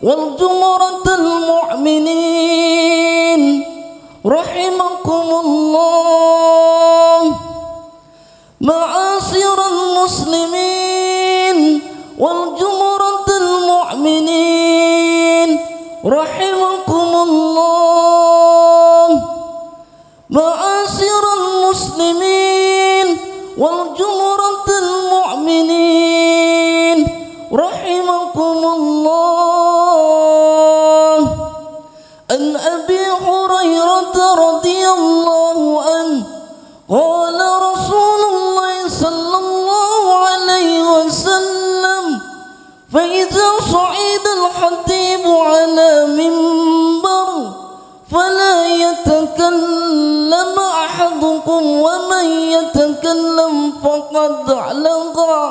والجمرة المؤمنين رحمكم الله. معاشر المسلمين والجمرة المؤمنين رحمكم الله. معاشر المسلمين والجمرة المؤمنين رحمكم الله. عن أبي هريرة رضي الله عنه قال رسول الله صلى الله عليه وسلم: فإذا صعد الخطيب على منبر فلا يتكلم أحدكم، ومن يتكلم فقد لغى،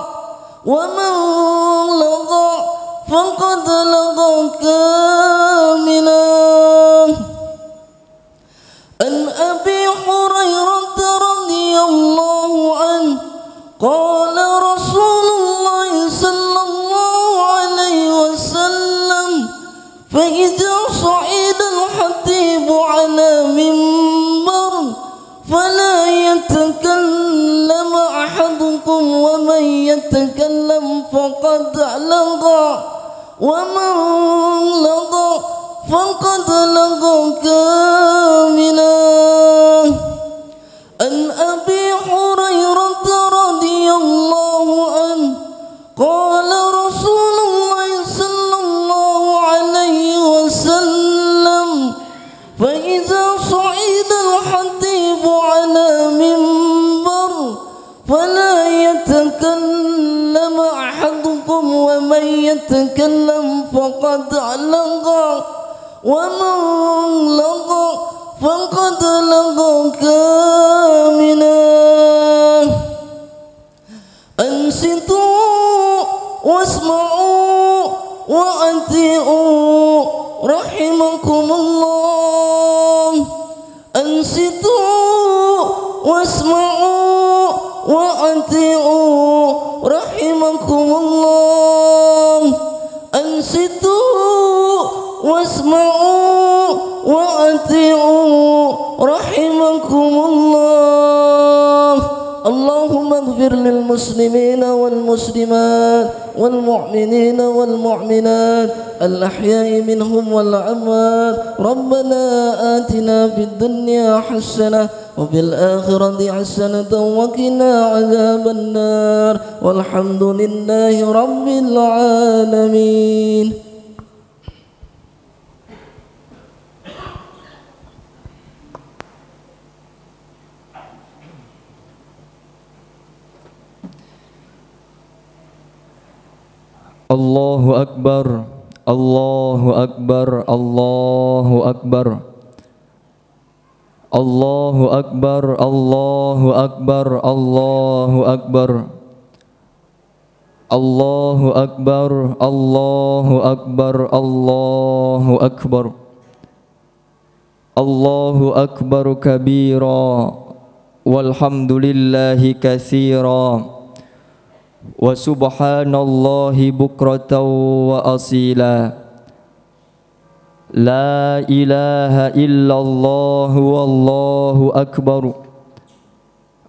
ومن لغى فقد لغى كاملا. عن أبي هريرة رضي الله عنه قال رسول الله صلى الله عليه وسلم: فإذا صعد الخطيب على منبر فلا يتكلم أحدكم، ومن يتكلم فقد لغى، ومن لغى فقد لغى كاملا. عن أبي هريرة رضي الله عنه قال رسول الله صلى الله عليه وسلم: فإذا صعد الخطيب على منبر فلا يتكلم أحدكم، ومن يتكلم فقد لغى، ومن لغى فقد لغى كاملا. أنصتوا واسمعوا وأطيعوا رحمكم الله. أنصتوا واسمعوا وأطيعوا رحمكم الله. أنصتوا واسمعوا وأطيعوا رحمكم الله. اللهم اغفر للمسلمين والمسلمات والمؤمنين والمؤمنات الأحياء منهم والأموات. ربنا آتنا في الدنيا حسنة وفي الآخرة حسنة وقنا عذاب النار، والحمد لله رب العالمين. Allahu Akbar, Allahu Akbar, Allahu Akbar, Allahu Akbar, Allahu Akbar, Allahu Akbar, Allahu Akbar, Allahu Akbar, Allahu Akbar, Allahu Akbar kabira, walhamdulillahi katsira, wa subhanallahi bukratan wa asila. La ilaha illallah wallahu akbar,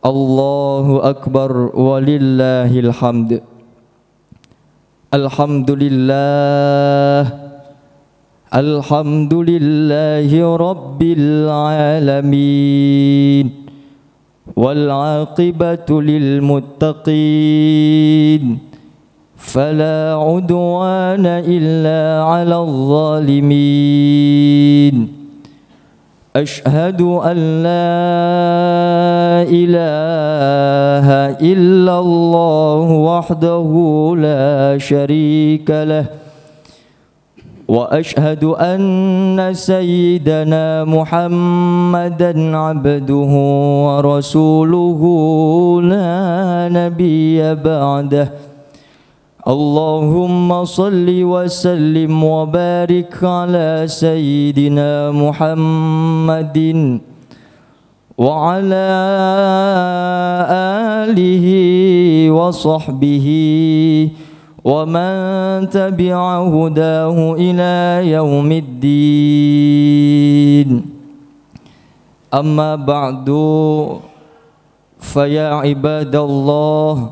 Allahu akbar walillahil hamd. Alhamdulillah, alhamdulillahi rabbil alamin, wal aqibatu lil muttaqin, fala udwana illa 'alal zalimin. Ashhadu an la ilaha illallah wahdahu la sharika lah, wa ashhadu anna sayyidana Muhammadan abduhu wa rasuluhu la nabiyya ba'dah. Allahumma salli wa sallim wa barik ala sayyidina Muhammadin wa ala alihi wa sahbihi ومن تبع هداه إلى يوم الدين أما بعد فيا عباد الله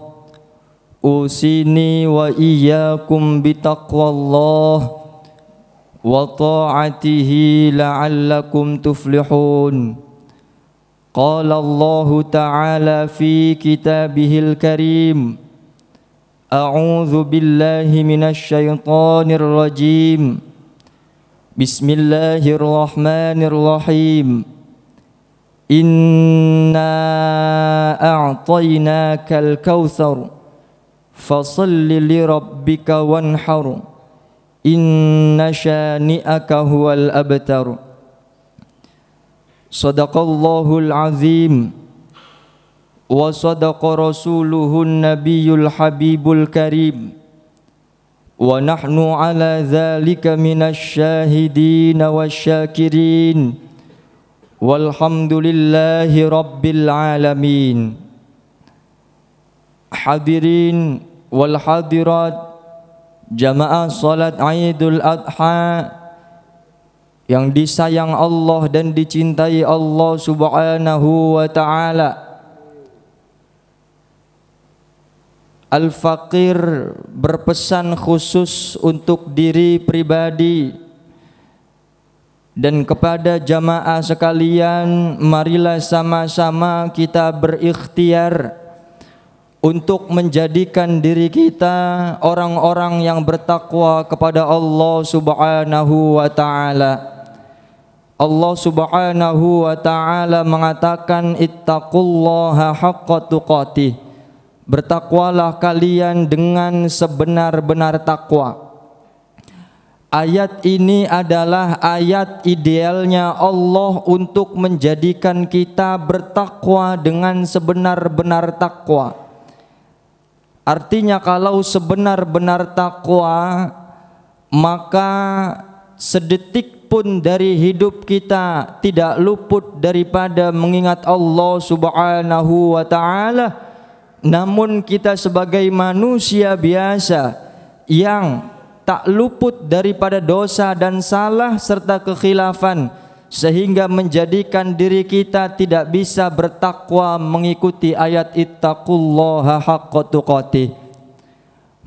أوصيني وإياكم بتقوى الله وطاعته لعلكم تفلحون قال الله تعالى في كتابه الكريم أعوذ بالله من الشيطان الرجيم بسم الله الرحمن الرحيم إنا أعطيناك الكوثر فصل لربك وانحر إن شانئك هو الأبتر صدق الله العظيم وصدق رسوله النبي الحبيب الكريم ونحن على ذلك من الشاهدين والشاكرين والحمد لله رب العالمين. Hadirin wal hadirat jamaah salat Idul Adha yang disayang Allah dan dicintai Allah Subhanahu wa taala. Al-Faqir berpesan khusus untuk diri pribadi dan kepada jamaah sekalian, marilah sama-sama kita berikhtiar untuk menjadikan diri kita orang-orang yang bertakwa kepada Allah Subhanahu wa taala. Allah Subhanahu wa taala mengatakan ittaqullaha haqqa tuqatih. Bertakwalah kalian dengan sebenar-benar takwa. Ayat ini adalah ayat idealnya Allah untuk menjadikan kita bertakwa dengan sebenar-benar takwa. Artinya kalau sebenar-benar takwa, maka sedetik pun dari hidup kita tidak luput daripada mengingat Allah Subhanahu wa taala. Namun kita sebagai manusia biasa yang tak luput daripada dosa dan salah serta kekhilafan, sehingga menjadikan diri kita tidak bisa bertakwa mengikuti ayat ittaqullaha haqqa tuqatih.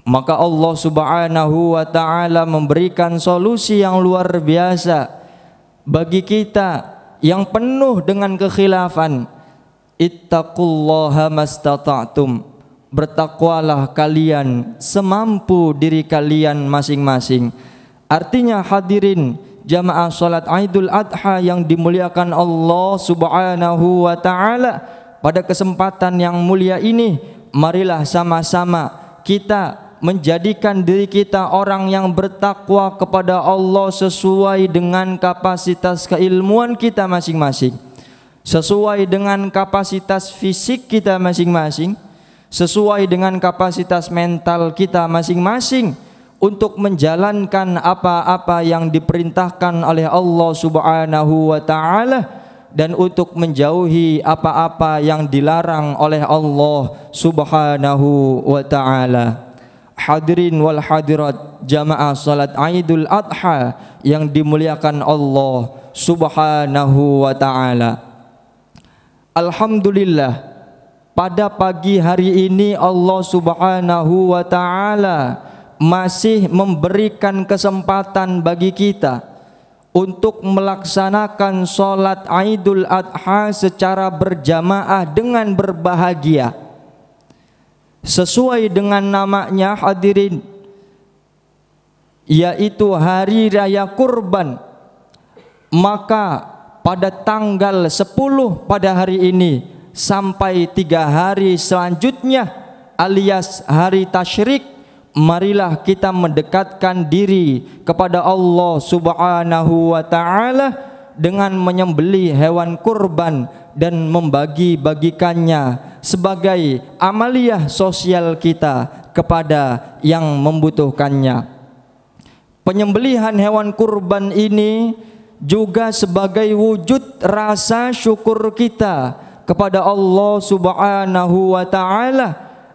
Maka Allah Subhanahu wa taala memberikan solusi yang luar biasa bagi kita yang penuh dengan kekhilafan. Ittaqullaha mastata'tum. Bertakwalah kalian semampu diri kalian masing-masing. Artinya hadirin jamaah salat Idul Adha yang dimuliakan Allah Subhanahu wa taala, pada kesempatan yang mulia ini marilah sama-sama kita menjadikan diri kita orang yang bertakwa kepada Allah sesuai dengan kapasitas keilmuan kita masing-masing, sesuai dengan kapasitas fisik kita masing-masing, sesuai dengan kapasitas mental kita masing-masing, untuk menjalankan apa-apa yang diperintahkan oleh Allah Subhanahu wa taala dan untuk menjauhi apa-apa yang dilarang oleh Allah Subhanahu wa taala. Hadirin wal hadirat jamaah salat Idul Adha yang dimuliakan Allah Subhanahu wa taala. Alhamdulillah, pada pagi hari ini Allah Subhanahu wa taala masih memberikan kesempatan bagi kita untuk melaksanakan sholat Idul Adha secara berjamaah dengan berbahagia. Sesuai dengan namanya hadirin, yaitu hari raya kurban. Maka pada tanggal 10 pada hari ini sampai 3 hari selanjutnya alias hari tasyrik, marilah kita mendekatkan diri kepada Allah Subhanahu wa taala dengan menyembelih hewan kurban dan membagi-bagikannya sebagai amaliyah sosial kita kepada yang membutuhkannya. Penyembelihan hewan kurban ini juga sebagai wujud rasa syukur kita kepada Allah Subhanahu wa taala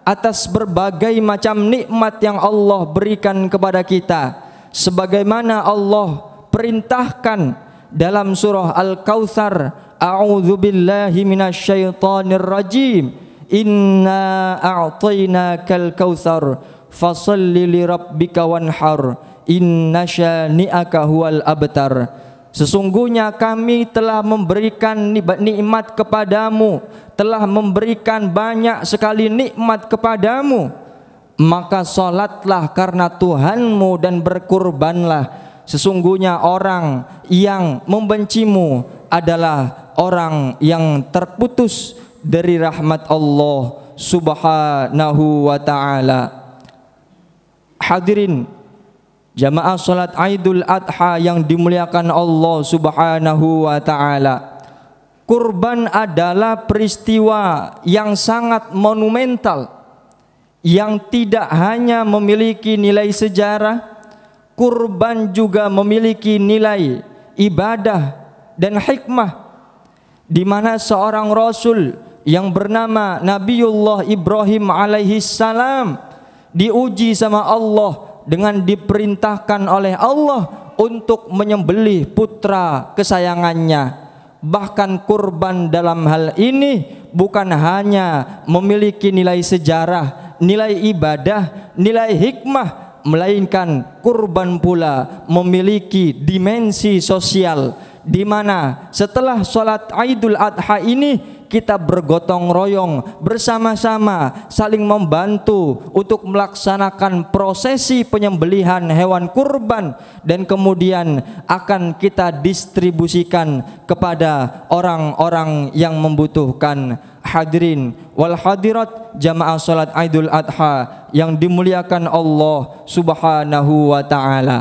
atas berbagai macam nikmat yang Allah berikan kepada kita, sebagaimana Allah perintahkan dalam surah Al-Kautsar, a'udzubillahi minasyaitonir rajim, inna a'tainakal kautsar fasholli lirabbika wanhar inna syani'aka huwal abtar. Sesungguhnya kami telah memberikan nikmat kepadamu, telah memberikan banyak sekali nikmat kepadamu, maka salatlah karena Tuhanmu dan berkurbanlah. Sesungguhnya orang yang membencimu adalah orang yang terputus dari rahmat Allah Subhanahu wa ta'ala. Hadirin jamaah salat Idul Adha yang dimuliakan Allah Subhanahu wa ta'ala, kurban adalah peristiwa yang sangat monumental yang tidak hanya memiliki nilai sejarah, kurban juga memiliki nilai ibadah dan hikmah, di mana seorang rasul yang bernama Nabiullah Ibrahim alaihi salam diuji sama Allah dengan diperintahkan oleh Allah untuk menyembelih putra kesayangannya. Bahkan kurban dalam hal ini bukan hanya memiliki nilai sejarah, nilai ibadah, nilai hikmah, melainkan kurban pula memiliki dimensi sosial, di mana setelah sholat Idul Adha ini kita bergotong royong bersama-sama, saling membantu untuk melaksanakan prosesi penyembelihan hewan kurban, dan kemudian akan kita distribusikan kepada orang-orang yang membutuhkan. Hadirin wal hadirat jamaah salat Idul Adha yang dimuliakan Allah Subhanahu wa ta'ala,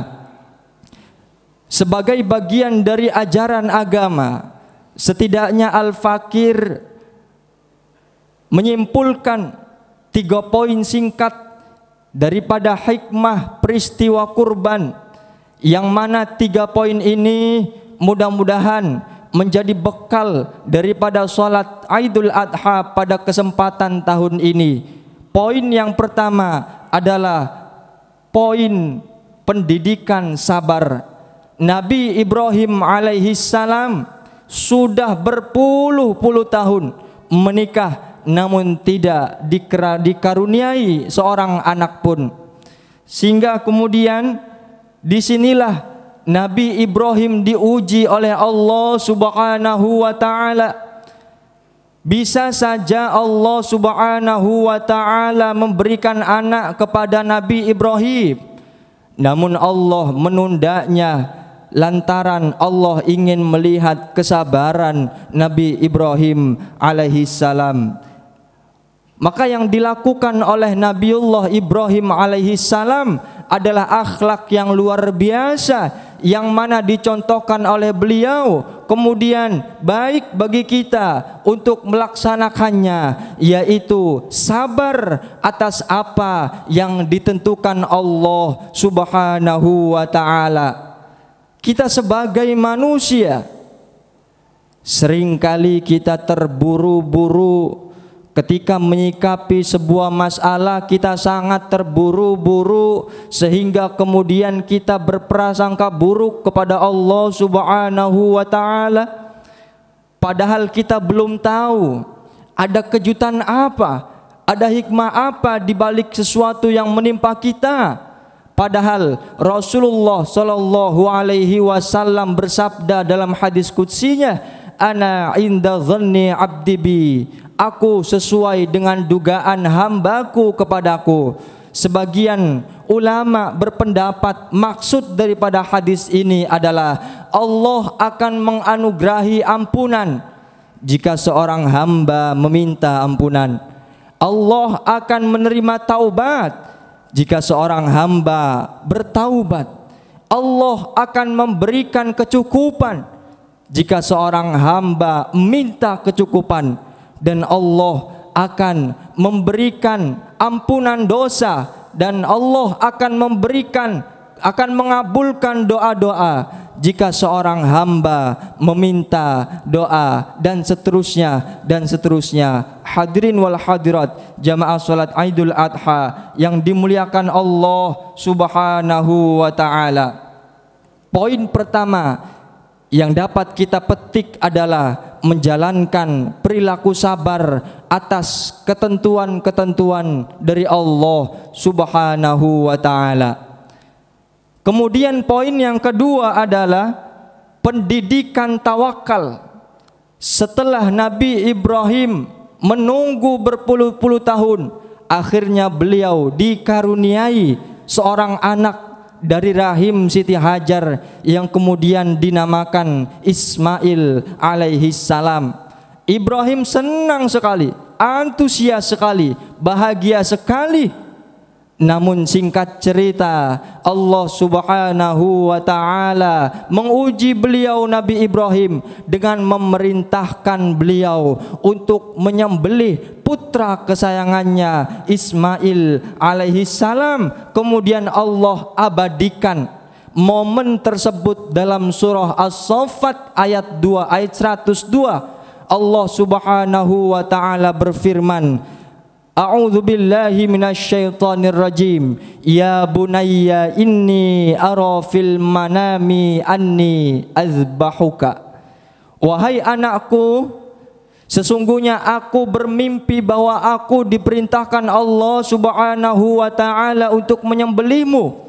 sebagai bagian dari ajaran agama, setidaknya Al-Fakir menyimpulkan 3 poin singkat daripada hikmah peristiwa kurban, yang mana 3 poin ini mudah-mudahan menjadi bekal daripada sholat Idul Adha pada kesempatan tahun ini. Poin yang pertama adalah poin pendidikan sabar. Nabi Ibrahim alaihi salam sudah berpuluh-puluh tahun menikah, namun tidak dikaruniai seorang anak pun, sehingga kemudian disinilah Nabi Ibrahim diuji oleh Allah Subhanahu wa ta'ala. Bisa saja Allah Subhanahu wa ta'ala memberikan anak kepada Nabi Ibrahim, namun Allah menundanya lantaran Allah ingin melihat kesabaran Nabi Ibrahim alaihi salam. Maka yang dilakukan oleh Nabiullah Ibrahim alaihi salam adalah akhlak yang luar biasa, yang mana dicontohkan oleh beliau, kemudian baik bagi kita untuk melaksanakannya, yaitu sabar atas apa yang ditentukan Allah Subhanahu wa ta'ala. Kita sebagai manusia seringkali kita terburu-buru. Ketika menyikapi sebuah masalah, kita sangat terburu-buru sehingga kemudian kita berprasangka buruk kepada Allah Subhanahu wa ta'ala. Padahal kita belum tahu ada kejutan apa, ada hikmah apa di balik sesuatu yang menimpa kita. Padahal Rasulullah sallallahu alaihi wasallam bersabda dalam hadis qudsinya, ana inda dhanni abdi bi, aku sesuai dengan dugaan hambaku kepadaku. Sebagian ulama berpendapat maksud daripada hadis ini adalah Allah akan menganugerahi ampunan jika seorang hamba meminta ampunan. Allah akan menerima taubat jika seorang hamba bertaubat. Allah akan memberikan kecukupan jika seorang hamba minta kecukupan, dan Allah akan memberikan ampunan dosa, dan Allah akan memberikan akan mengabulkan doa-doa jika seorang hamba meminta doa, dan seterusnya dan seterusnya. Hadirin wal hadirat jamaah salat Idul Adha yang dimuliakan Allah Subhanahu wa taala. Poin pertama yang dapat kita petik adalah menjalankan perilaku sabar atas ketentuan-ketentuan dari Allah Subhanahu wa taala. Kemudian poin yang kedua adalah pendidikan tawakal. Setelah Nabi Ibrahim menunggu berpuluh-puluh tahun, akhirnya beliau dikaruniai seorang anak dari rahim Siti Hajar yang kemudian dinamakan Ismail alaihi salam. Ibrahim senang sekali, antusias sekali, bahagia sekali. Namun singkat cerita, Allah Subhanahu wa taala menguji beliau Nabi Ibrahim dengan memerintahkan beliau untuk menyembelih putra kesayangannya Ismail alaihi salam. Kemudian Allah abadikan momen tersebut dalam surah As-Saffat ayat 2 ayat 102. Allah Subhanahu wa taala berfirman, A'udzu billahi minasyaitonir rajim. Ya bunayya inni ara fil manami anni azbahuka. Wahai anakku, sesungguhnya aku bermimpi bahwa aku diperintahkan Allah Subhanahu wa taala untuk menyembelihmu.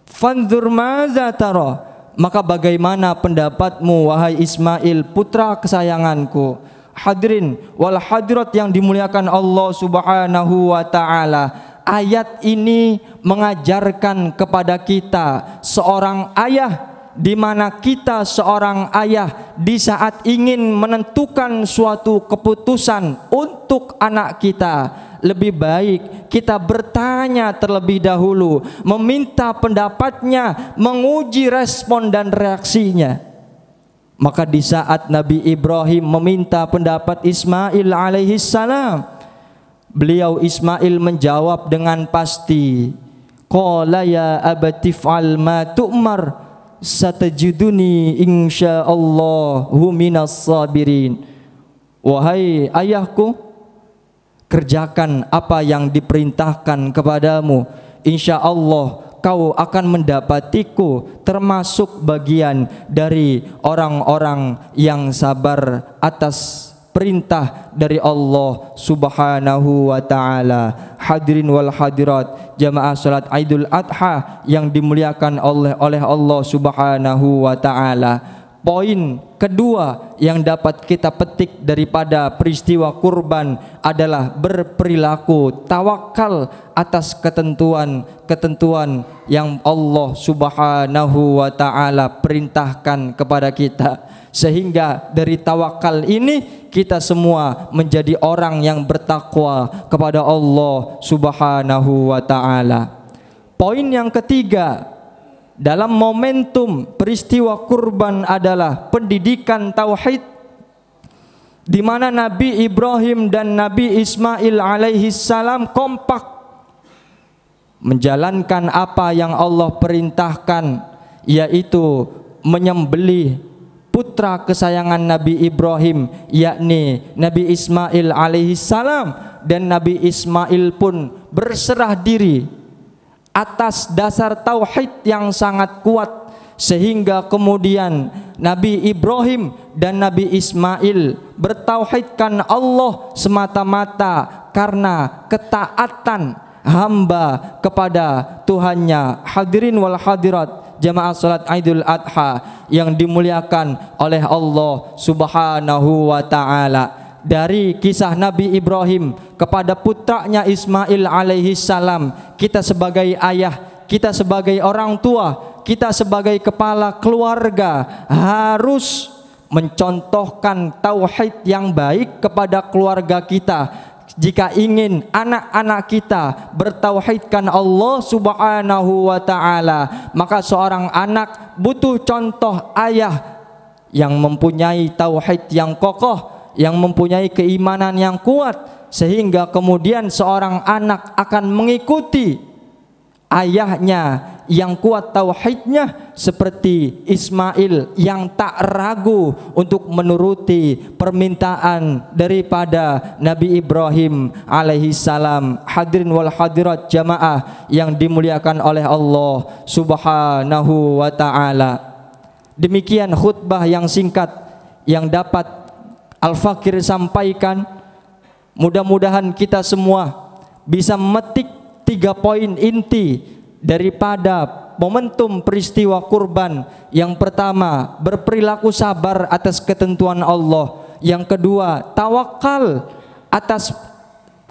Fanzur madza tara. Maka bagaimana pendapatmu wahai Ismail putra kesayanganku? Hadirin wal hadirat yang dimuliakan Allah Subhanahu wa taala, ayat ini mengajarkan kepada kita seorang ayah, di mana kita seorang ayah di saat ingin menentukan suatu keputusan untuk anak kita, lebih baik kita bertanya terlebih dahulu, meminta pendapatnya, menguji respon dan reaksinya. Maka di saat Nabi Ibrahim meminta pendapat Ismail alaihi salam, beliau Ismail menjawab dengan pasti, qala ya abati fa'al ma tu'mar satajiduni insyaallahu minas sabirin. Wahai ayahku, kerjakan apa yang diperintahkan kepadamu, insyaallah kau akan mendapatiku termasuk bagian dari orang-orang yang sabar atas perintah dari Allah Subhanahu wa taala. Hadirin wal hadirat jamaah salat Idul Adha yang dimuliakan oleh Allah Subhanahu wa taala. Poin kedua yang dapat kita petik daripada peristiwa kurban adalah berperilaku tawakal atas ketentuan-ketentuan yang Allah Subhanahu wa taala perintahkan kepada kita. Sehingga dari tawakal ini kita semua menjadi orang yang bertakwa kepada Allah Subhanahu wa taala. Poin yang ketiga dalam momentum peristiwa kurban adalah pendidikan tauhid, di mana Nabi Ibrahim dan Nabi Ismail alaihi salam kompak menjalankan apa yang Allah perintahkan, yaitu menyembelih putra kesayangan Nabi Ibrahim, yakni Nabi Ismail alaihi salam. Dan Nabi Ismail pun berserah diri atas dasar tauhid yang sangat kuat, sehingga kemudian Nabi Ibrahim dan Nabi Ismail bertauhidkan Allah semata-mata karena ketaatan hamba kepada Tuhannya. Hadirin wal hadirat jamaah salat Idul Adha yang dimuliakan oleh Allah Subhanahu wa taala. Dari kisah Nabi Ibrahim kepada putranya Ismail alaihi salam, kita sebagai ayah, kita sebagai orang tua, kita sebagai kepala keluarga harus mencontohkan tauhid yang baik kepada keluarga kita. Jika ingin anak-anak kita bertauhidkan Allah Subhanahu wa taala, maka seorang anak butuh contoh ayah yang mempunyai tauhid yang kokoh, yang mempunyai keimanan yang kuat, sehingga kemudian seorang anak akan mengikuti ayahnya yang kuat tauhidnya seperti Ismail yang tak ragu untuk menuruti permintaan daripada Nabi Ibrahim alaihi salam. Hadirin wal hadirat jamaah yang dimuliakan oleh Allah Subhanahu wa taala. Demikian khutbah yang singkat yang dapat Al-Fakir sampaikan. Mudah-mudahan kita semua bisa memetik 3 poin inti daripada momentum peristiwa kurban. Yang pertama, berperilaku sabar atas ketentuan Allah. Yang kedua, tawakal atas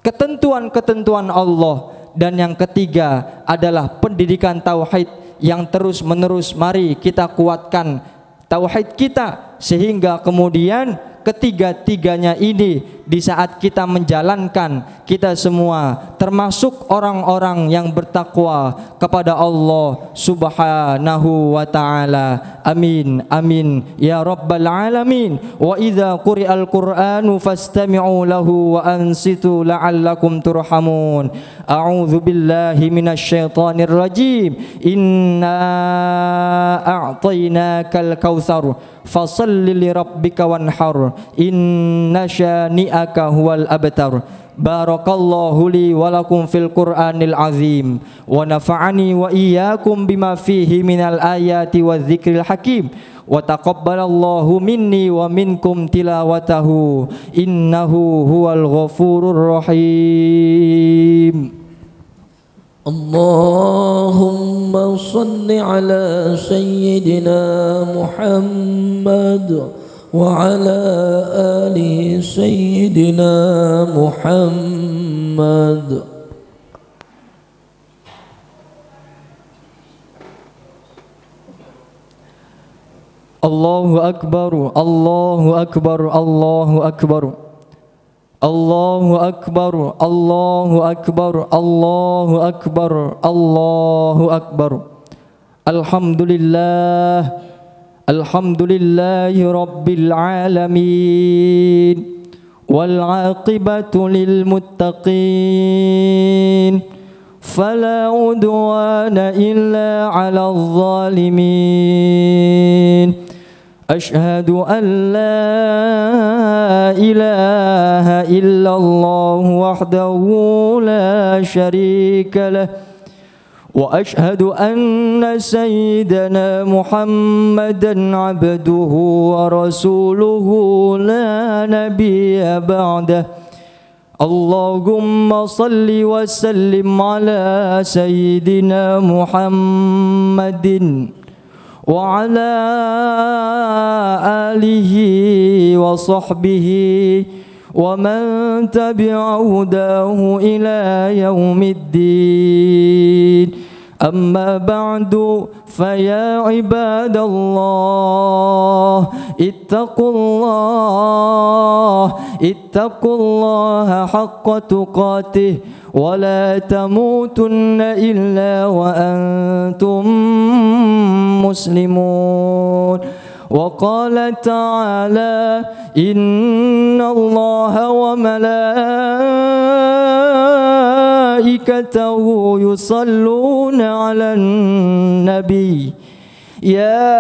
ketentuan-ketentuan Allah. Dan yang ketiga adalah pendidikan tauhid yang terus menerus mari kita kuatkan tauhid kita, sehingga kemudian ketiga-tiganya ini di saat kita menjalankan, kita semua termasuk orang-orang yang bertakwa kepada Allah Subhanahu wa taala. Amin amin ya rabbal alamin. Wa idza quri'al qur'anu fastami'u lahu wa ansitu la'allakum turhamun. A'udzu billahi minasy syaithanir rajim. Inna a'tainakal kautsar fasalli li rabbika wanhar inna syani'aka huwal abtar. Barakallahu li wa lakum fil Qur'anil azim wa nafa'ani wa iyyakum bima fihi minal ayati wadh-dzikril hakim wa taqabbalallahu minni wa minkum tilawatahu innahu huwal ghafurur rahim. Allahumma salli ala sayyidina Muhammad وعلى آل سيدنا محمد. Allahu akbar, Allahu akbar, Allahu akbar, Allahu akbar, Allahu akbar, Allahu akbar, Allahu akbar. Alhamdulillah, alhamdulillahi rabbil alamin, wal aqibatu lil muttaqin, fala udwana illa 'alal zalimin. Ashhadu an la ilaha illallah wahdahu la syarika lah. وأشهد أن سيدنا محمدا عبده ورسوله لا نبي بعده. اللهم صل وسلم على سيدنا محمد وعلى آله وصحبه ومن تبع هداه إلى يوم الدين. أما بعد فيا عباد الله اتقوا الله حق تقاته ولا تموتن إلا وأنتم مسلمون. وقال تعالى إن الله وملائكته يصلون على النبي يا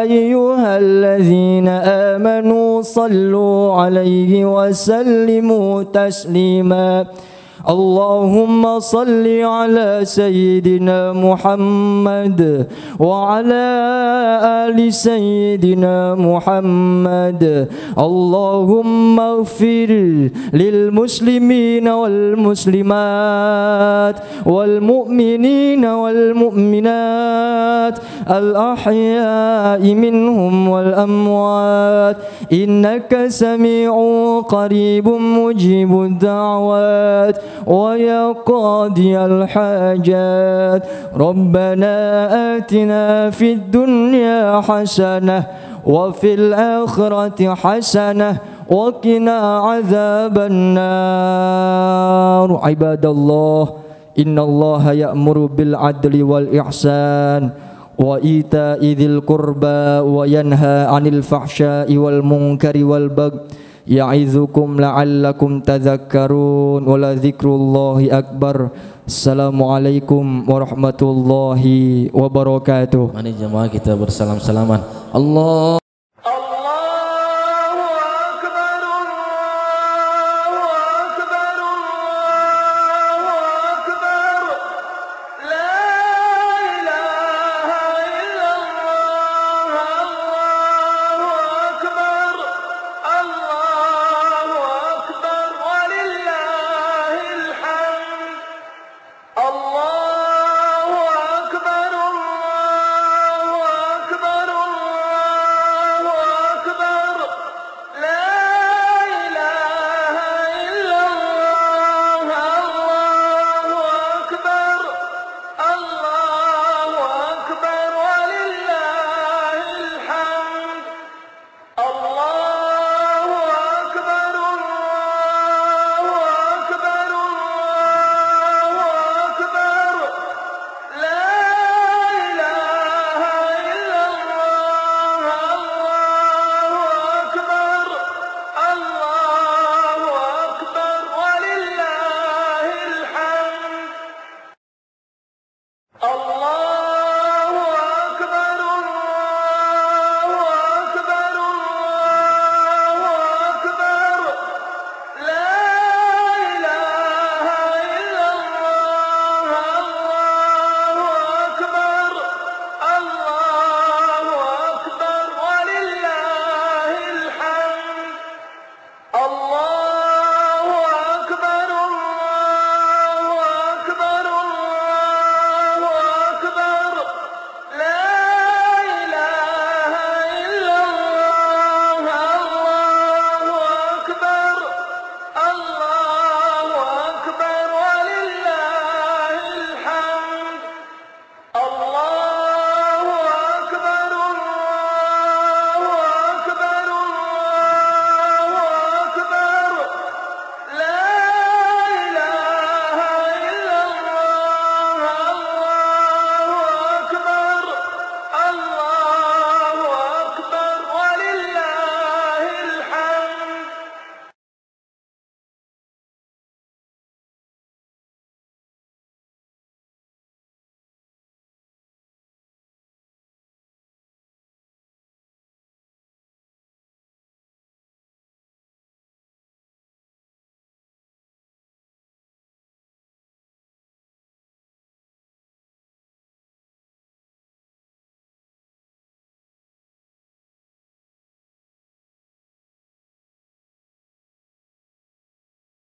أيها الذين آمنوا صلوا عليه وسلموا تسليما. اللهم صل على سيدنا محمد وعلى آل سيدنا محمد. اللهم اغفر للمسلمين والمسلمات والمؤمنين والمؤمنات الأحياء منهم والأموات إنك سميع قريب مجيب الدعوات ويا قاضي الحاجات. ربنا آتنا في الدنيا حسنة وفي الآخرة حسنة وقنا عذاب النار. عباد الله إن الله يأمر بالعدل والإحسان وإيتاء ذي القربى وينهى عن الفحشاء والمنكر والبغي ya'izukum la'allakum tadhakkarun wa la dzikrullahi akbar. Assalamualaikum warahmatullahi wabarakatuh. Mari jemaah kita bersalam-salaman. Allah